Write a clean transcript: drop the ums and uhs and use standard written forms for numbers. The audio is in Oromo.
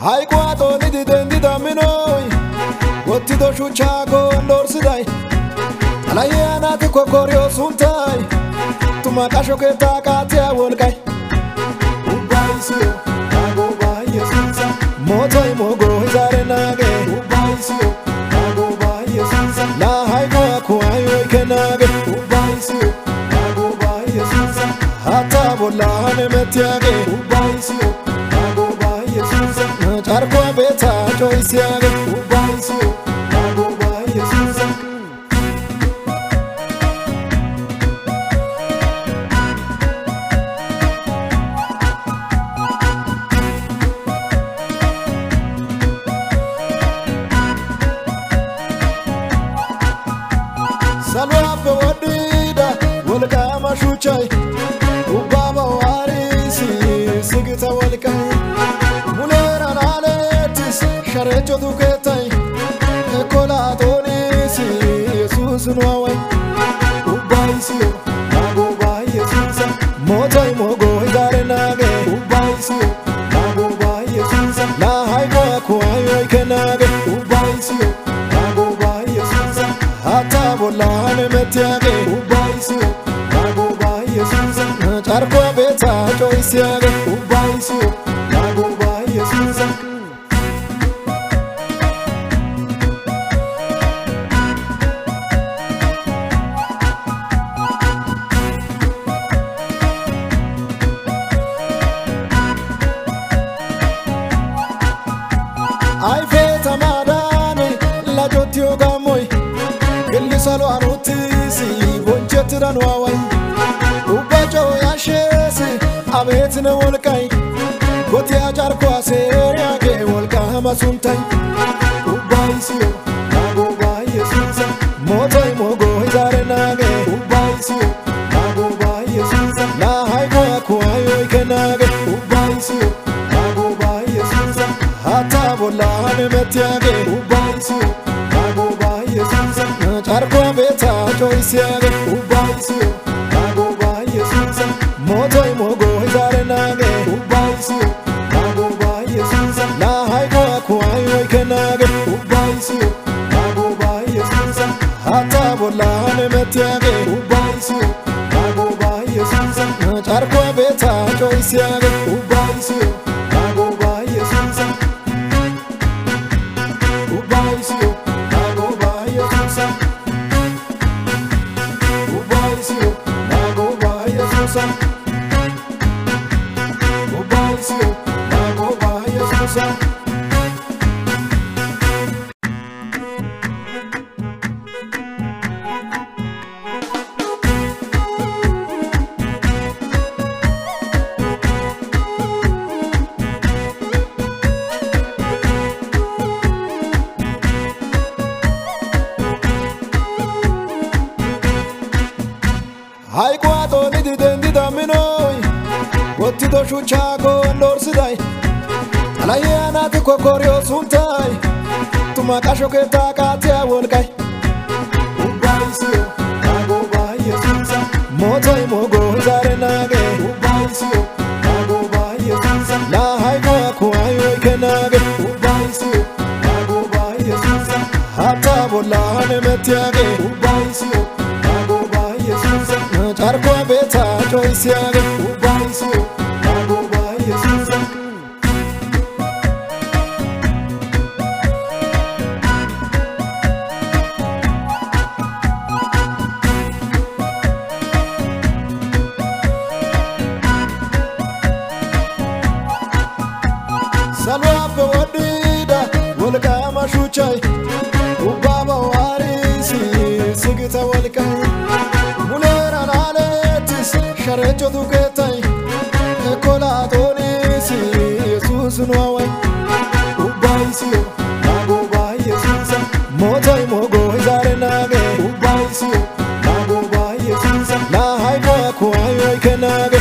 Hai quato ni di dendi da minoi Gotti do shuchago ndorsidai Ala yana ti kokorio suntai Tuma kasho ke takati ya wolkai Ubai siyo Ago bai yesunsa Motoi mogo hizare nage Ubai siyo Ago bai yesunsa Na hai kwa kuayo ike nage Ubai siyo Ago bai yesunsa Hata bola hane metiage Ubai siyo Ago bai yesunsa Charkwa beta choisi age Ubai siyo Ago bai yesunsa Salwa pe wadida Wolka mashuchai Ubaba warisi Sigita wolkai Mulera naletis Sharecho duketai Ekola tonisi Yesus nuawai Ubai siyo Nago bai Yesusa Motai mogo hizare nage Ubai siyo Nago bai Yesusa Na haiko kuayo ike nage Ubai siyo Nago bai Yesusa Hata bola hane metiage Ubai siyo Nago bai Yesusa Charkwa beta choisi age Ubai siyo Nago bai Yesusa Ai feta madani la jotio gamoi Gelli salo anutisi bonchetiranu awai Ubacho yashesi abetine wolkai Goti ajarko aseriage wolka hamasuntai Ubai siyo Nago bai Yesusa Motoi mogo hizare nage Ubai siyo Nago bai Yesusa Na haiko kuayo ike nage Ubai siyo Nago bai Yesusa Hata bola hane metiage Ubai siyo Nago bai Yesusa Charkwa beta choisi age Ubai siyo Nago bai Yesusa Motoi mogo hizare nage Ubai siyo Nago bai Yesusa Na haiko kuayo ike nage Ubai siyo Nago bai Yesusa Hata bola hane metiage Ubai siyo Nago bai Yesusa Charkwa beta choisi age Ubai siyo Nago bai Yesusa Ubai siyo Nago bai Yesusa Ubai siyo Nago bai Yesusa Ubai siyo Nago bai Yesusa Hai quato ni di dendi da minoi Gotti do shuchago ndorsidai Ala yana ti kokorio suntai Tuma kasho ke takati ya wolkai Ubai siyo Nago bai Yesusa Motoi mogo hizare nage Ubai siyo Nago bai Yesusa Na haiko kuayo ike nage Ubai siyo Nago bai Yesusa Hata bola hane metiage Ubai siyo Nago bai Yesusa Charkwa beta choisi age Ubai siyo Nago bai Yesusa Salwa pe wadida Wolka mashuchai Ubaba warisi Sigita wolkai Mulera naletis Sharecho duketai Ekola tonisi Yesus nuawai Ubai siyo Nago bai Yesusa Motoi mogo hizare nage Ubai siyo Nago bai Yesusa Na haiko kuayo ike nage